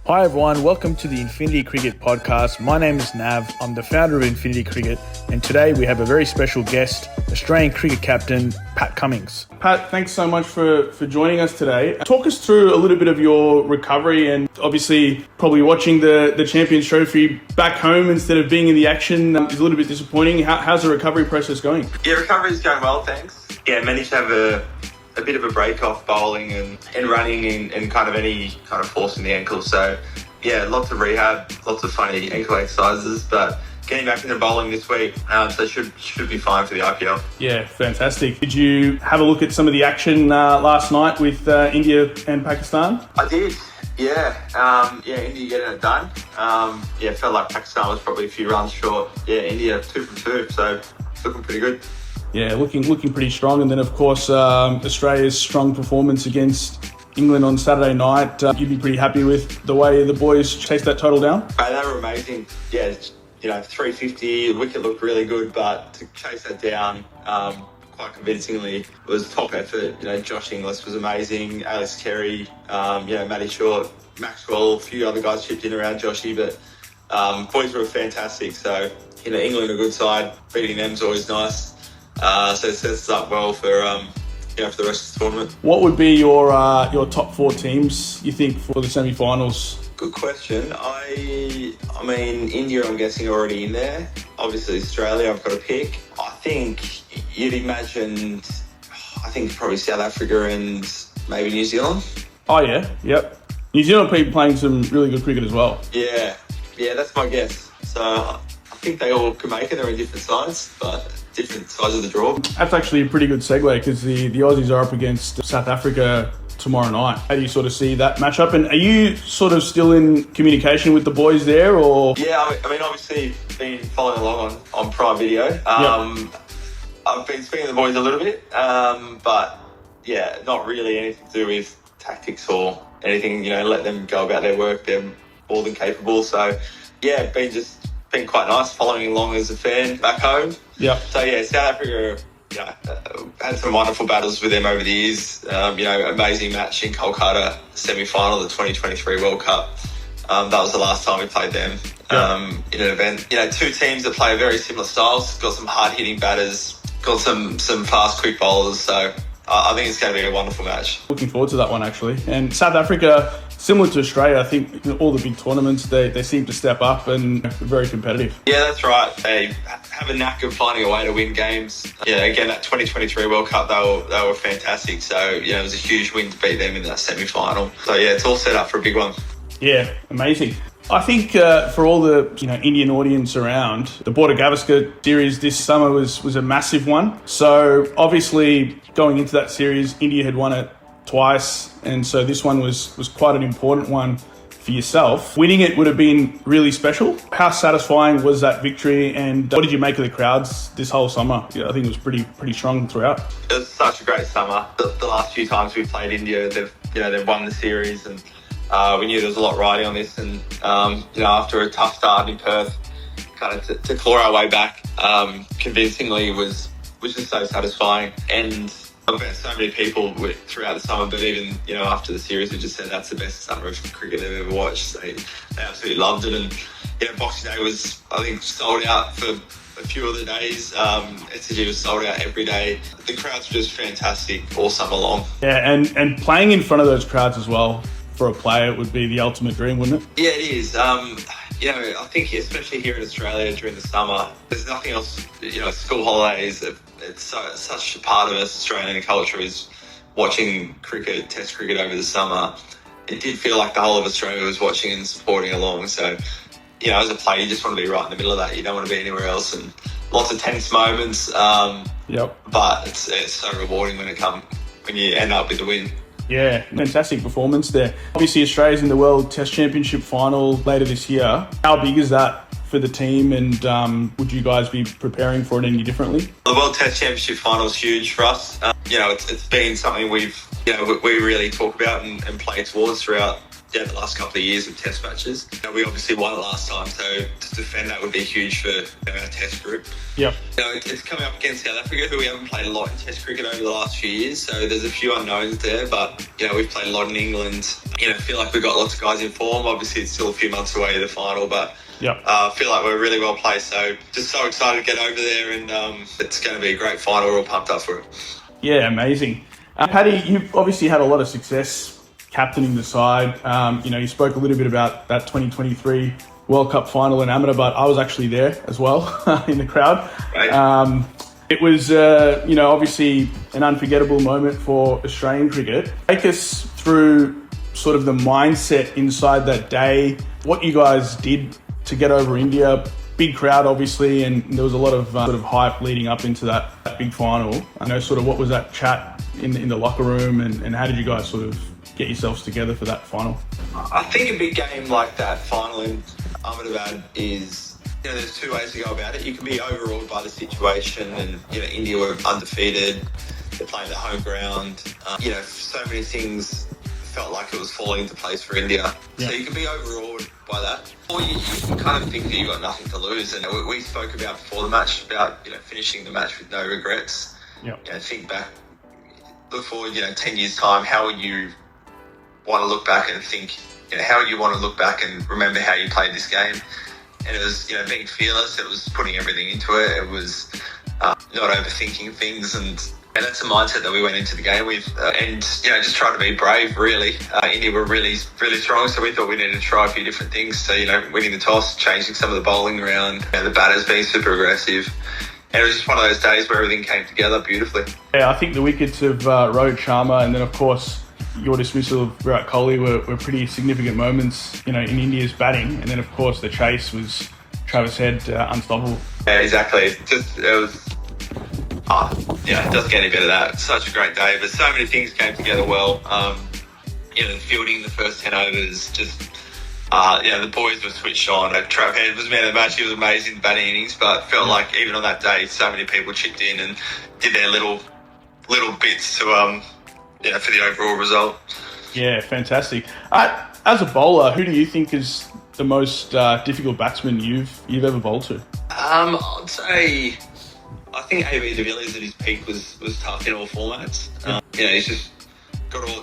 Hi everyone, welcome to the Infinity Cricket podcast. My name is Nav, I'm the founder of Infinity Cricket, and today we have a very special guest, Australian cricket captain, Pat Cummins. Pat, thanks so much for joining us today. Talk us through a little bit of your recovery and obviously probably watching the Champions Trophy back home instead of being in the action is a little bit disappointing. How's the recovery process going? Yeah, recovery's going well, thanks. Yeah, managed to have a bit of a break off bowling and running and kind of any kind of force in the ankle. So yeah, lots of rehab, lots of funny ankle exercises, but getting back into bowling this week, so should be fine for the IPL. Yeah, fantastic. Did you have a look at some of the action last night with India and Pakistan? I did. Yeah, India getting it done. Felt like Pakistan was probably a few runs short. Yeah, India 2 from 2, so it's looking pretty good. Yeah, looking pretty strong. And then, of course, Australia's strong performance against England on Saturday night. You'd be pretty happy with the way the boys chased that total down? They were amazing. Yeah, 350, the wicket looked really good, but to chase that down quite convincingly was top effort. Josh Inglis was amazing, Alex Carey, Matty Short, Maxwell, a few other guys chipped in around Joshy, but boys were fantastic. So, England a good side, beating them's always nice. So it sets us up well for the rest of the tournament. What would be your top 4 teams, you think, for the semi-finals? Good question. I mean, India, I'm guessing, already in there. Obviously, Australia, I've got to pick. I think you'd imagine, probably South Africa and maybe New Zealand. Oh, yeah. Yep. New Zealand people playing some really good cricket as well. Yeah, that's my guess. So I think they all can make it. They're in different sides, but different sides of the draw. That's actually a pretty good segue because the Aussies are up against South Africa tomorrow night. How do you sort of see that matchup? And are you sort of still in communication with the boys there, or? Yeah, I mean, obviously been following along on Prime Video. Yep. I've been speaking to the boys a little bit, but yeah, not really anything to do with tactics or anything. Let them go about their work. They're more than capable. So yeah, been quite nice following along as a fan back home. Yeah. So yeah, South Africa, had some wonderful battles with them over the years. Amazing match in Kolkata, semi-final of the 2023 World Cup. That was the last time we played them in an event. 2 teams that play very similar styles. Got some hard-hitting batters. Got some fast, quick bowlers. So I think it's going to be a wonderful match. Looking forward to that one, actually. And South Africa, similar to Australia, I think all the big tournaments, they seem to step up and are very competitive. Yeah, that's right. They have a knack of finding a way to win games. Yeah, again, that 2023 World Cup, they were fantastic. So, it was a huge win to beat them in that semi-final. So, yeah, it's all set up for a big one. Yeah, amazing. I think for all the Indian audience around, the Border Gavaskar series this summer was a massive one. So obviously going into that series, India had won it twice, and so this one was quite an important one for yourself. Winning it would have been really special. How satisfying was that victory, and what did you make of the crowds this whole summer? Yeah, I think it was pretty strong throughout. It was such a great summer. The last few times we played India, they've won the series, and we knew there was a lot riding on this, and after a tough start in Perth, kind of to claw our way back convincingly was just so satisfying. And I've met so many people throughout the summer, but even after the series, who just said that's the best summer of cricket they've ever watched. They absolutely loved it, and Boxing Day was, I think, sold out for a few other days. SCG was sold out every day. The crowds were just fantastic all summer long. Yeah, and playing in front of those crowds as well. For a player, it would be the ultimate dream, wouldn't it? Yeah, it is. I think especially here in Australia during the summer, there's nothing else. School holidays, it's such a part of Australian culture is watching cricket, Test cricket over the summer. It did feel like the whole of Australia was watching and supporting along. So, as a player, you just want to be right in the middle of that. You don't want to be anywhere else, and lots of tense moments. Yep. But it's so rewarding when you end up with the win. Yeah, fantastic performance there. Obviously, Australia's in the World Test Championship final later this year. How big is that for the team, and would you guys be preparing for it any differently? The World Test Championship final is huge for us. It's been something we really talk about and play towards throughout the last couple of years of test matches. We obviously won it last time, so to defend that would be huge for our test group. Yep. It's coming up against South Africa, who we haven't played a lot in test cricket over the last few years, so there's a few unknowns there, but we've played a lot in England. I feel like we've got lots of guys in form. Obviously it's still a few months away to the final, but I feel like we're really well placed, so just so excited to get over there, and it's going to be a great final. We're all pumped up for it. Yeah, amazing. Paddy, you've obviously had a lot of success captaining the side. You spoke a little bit about that 2023 World Cup final in Ahmedabad. I was actually there as well in the crowd. Right. It was, obviously an unforgettable moment for Australian cricket. Take us through sort of the mindset inside that day, what you guys did to get over India. Big crowd, obviously, and there was a lot of sort of hype leading up into that big final. I know sort of what was that chat in the locker room, and how did you guys sort of get yourselves together for that final? I think a big game like that final in Ahmedabad is, there's two ways to go about it. You can be overawed by the situation, and India were undefeated. They're playing their home ground. So many things felt like it was falling into place for India. Yeah. So you can be overawed by that, or you can kind of think that you've got nothing to lose. And we spoke about before the match about finishing the match with no regrets. Yeah. Think back, look forward, 10 years time, how would you want to look back and think, how would you want to look back and remember how you played this game? And it was, being fearless. It was putting everything into it. It was not overthinking things, and that's the mindset that we went into the game with, and just trying to be brave. Really, India were really, really strong, so we thought we needed to try a few different things. So winning the toss, changing some of the bowling around, the batters being super aggressive, and it was just one of those days where everything came together beautifully. Yeah, I think the wickets of Rohit Sharma, and then of course your dismissal of Virat Kohli were pretty significant moments, in India's batting, and then of course the chase was Travis Head unstoppable. Yeah, exactly. It doesn't get any better than that. It's such a great day, but so many things came together well. The fielding, the first 10 overs, just, the boys were switched on. Trav Head was man of the match. He was amazing in batting innings, but felt like even on that day, so many people chipped in and did their little bits to, for the overall result. Yeah, fantastic. As a bowler, who do you think is the most difficult batsman you've ever bowled to? I'd say, I think AB de Villiers at his peak was tough in all formats. He's just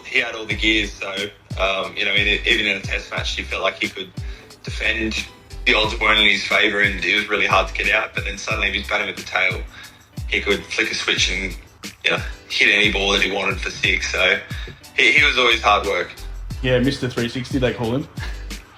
he had all the gears, so even in a test match, you felt like he could defend. The odds weren't in his favour, and it was really hard to get out. But then suddenly, if he's batting with the tail, he could flick a switch and hit any ball that he wanted for six. So he was always hard work. Yeah, Mr. 360 they call him.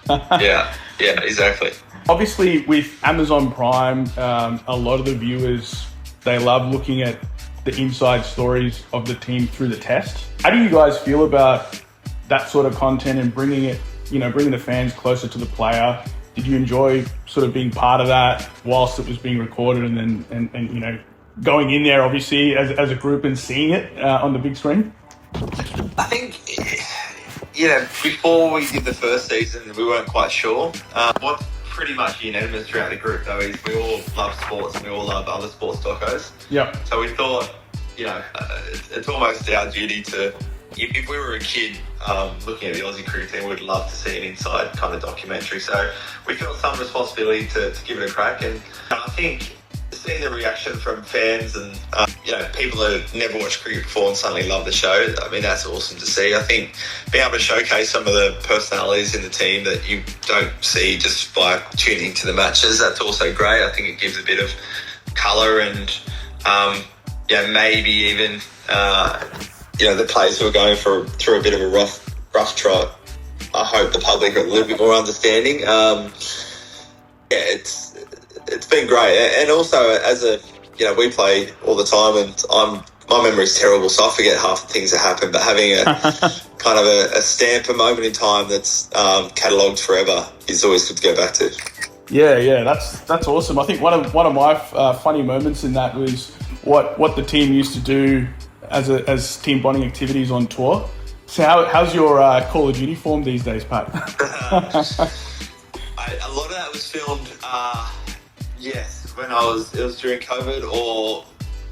yeah, exactly. Obviously, with Amazon Prime, a lot of the viewers, they love looking at the inside stories of the team through the test. How do you guys feel about that sort of content and bringing it, bringing the fans closer to the player? Did you enjoy sort of being part of that whilst it was being recorded, and then going in there obviously as a group and seeing it on the big screen? I think, before we did the first season, we weren't quite sure. What's pretty much unanimous throughout the group, though, is we all love sports and we all love other sports docos. Yeah. So we thought, it's almost our duty to, if we were a kid looking at the Aussie cricket team, we'd love to see an inside kind of documentary. So we felt some responsibility to give it a crack, and I think seeing the reaction from fans and people that have never watched cricket before and suddenly love the show, I mean, that's awesome to see. I think being able to showcase some of the personalities in the team that you don't see just by tuning to the matches, that's also great. I think it gives a bit of colour and maybe even the players who are going through a bit of a rough trot, I hope the public are a little bit more understanding. It's been great, and also we play all the time, and my memory's terrible, so I forget half the things that happen. But having a kind of a stamp, a moment in time that's catalogued forever is always good to go back to. Yeah, that's awesome. I think one of my funny moments in that was what the team used to do as team bonding activities on tour. So how's your Call of Duty form these days, Pat? A lot of that was filmed. Yes, when it was during COVID, or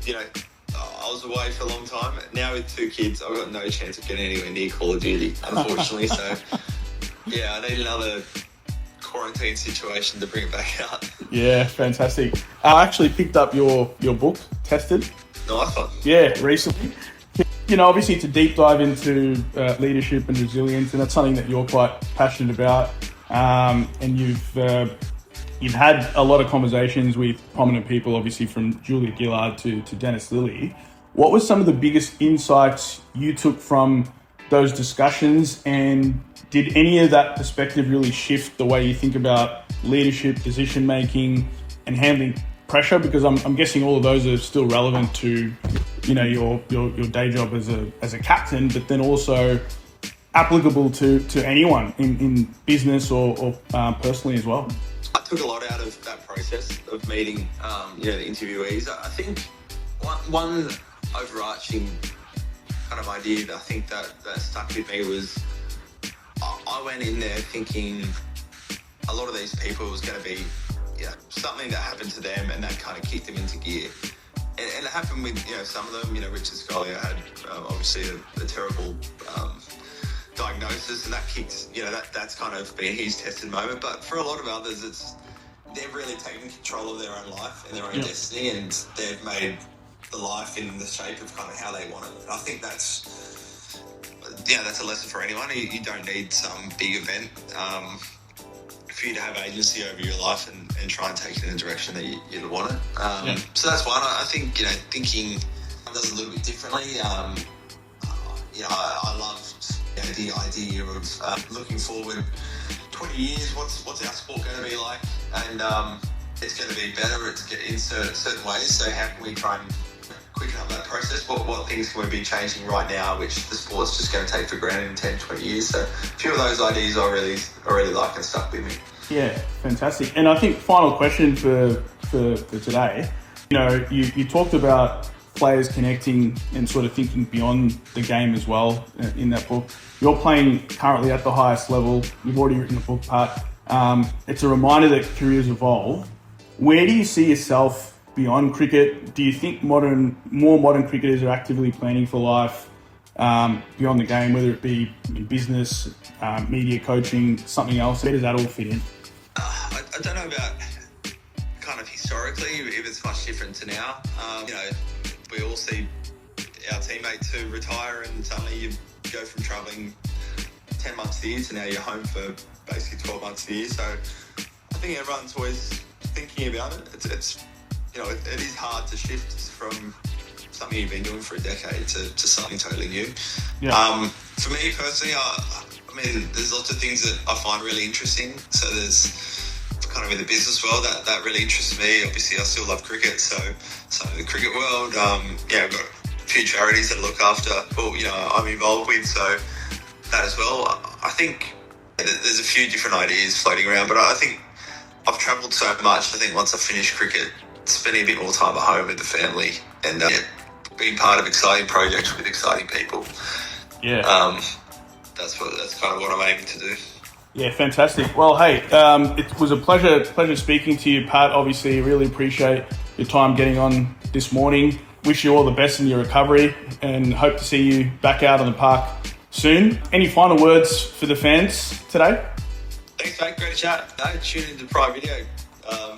I was away for a long time. Now with two kids, I've got no chance of getting anywhere near Call of Duty, unfortunately. So Yeah, I need another quarantine situation to bring it back out. Yeah, fantastic. I actually picked up your book, Tested. Nice one. Yeah, recently. Obviously it's a deep dive into leadership and resilience, and that's something that you're quite passionate about. And you've had a lot of conversations with prominent people, obviously from Julia Gillard to Dennis Lilly. What were some of the biggest insights you took from those discussions, and did any of that perspective really shift the way you think about leadership, decision making, and handling pressure? Because I'm guessing all of those are still relevant to your day job as a captain, but then also applicable to anyone in business or personally as well. I took a lot out of that process of meeting the interviewees. I think one overarching kind of idea that I think that stuck with me was I went in there thinking a lot of these people was going to be something that happened to them and that kind of kicked them into gear. And it happened with some of them. Richard Scollier had obviously a terrible diagnosis, and that kicked that's kind of been his tested moment. But for a lot of others, they've really taken control of their own life and their own destiny, and they've made the life in the shape of kind of how they want it. And I think that's a lesson for anyone. You don't need some big event for you to have agency over your life and try and take it in the direction that you want it. So that's one. I think thinking does a little bit differently. I loved the idea of looking forward 20 years. What's our sport going to be like? And it's going to be better. It's in certain ways. So how can we try and quicken up that process? What things can we be changing right now, which the sport's just going to take for granted in 10, 20 years? So a few of those ideas I really like and stuck with me. Yeah, fantastic. And I think final question for today, you talked about players connecting and sort of thinking beyond the game as well in that book. You're playing currently at the highest level. You've already written the book, Pat. It's a reminder that careers evolve. Where do you see yourself beyond cricket? Do you think more modern cricketers are actively planning for life beyond the game, whether it be in business, media coaching, something else? Where does that all fit in? I don't know about kind of historically if it's much different to now. We all see our teammates who retire and suddenly you go from travelling 10 months a year to now you're home for basically 12 months a year. So I think everyone's always thinking about it. It's it is hard to shift from something you've been doing for a decade to something totally new. Yeah. For me personally, I mean, there's lots of things that I find really interesting. So there's kind of in the business world that really interests me. Obviously, I still love cricket, so in the cricket world, I've got a few charities that I look after, I'm involved with, so that as well. I think there's a few different ideas floating around, but I think I've travelled so much. I think once I finish cricket, spending a bit more time at home with the family and being part of exciting projects with exciting people. Yeah. That's kind of what I'm aiming to do. Yeah, fantastic. Well, hey, it was a pleasure speaking to you, Pat. Obviously, really appreciate your time getting on this morning. Wish you all the best in your recovery and hope to see you back out on the park soon. Any final words for the fans today? Thanks, mate. Great chat. Tune into Prime Video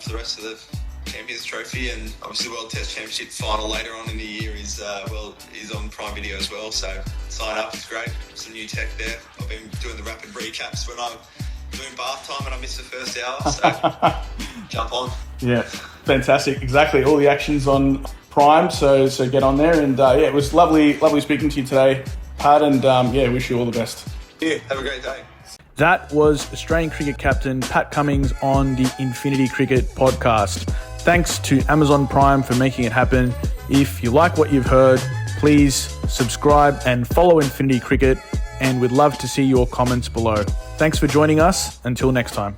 for the rest of the Champions Trophy, and obviously the World Test Championship final later on in the year is on Prime Video as well. So sign up, it's great. Some new tech there. I've been doing the rapid recaps when I'm doing bath time and I miss the first hour. So jump on. Yeah, fantastic. Exactly. All the action's on Prime, so get on there. And it was lovely speaking to you today, Pat. And wish you all the best. Yeah, have a great day. That was Australian cricket captain Pat Cummins on the Infinity Cricket podcast. Thanks to Amazon Prime for making it happen. If you like what you've heard, please subscribe and follow Infinity Cricket, and we'd love to see your comments below. Thanks for joining us. Until next time.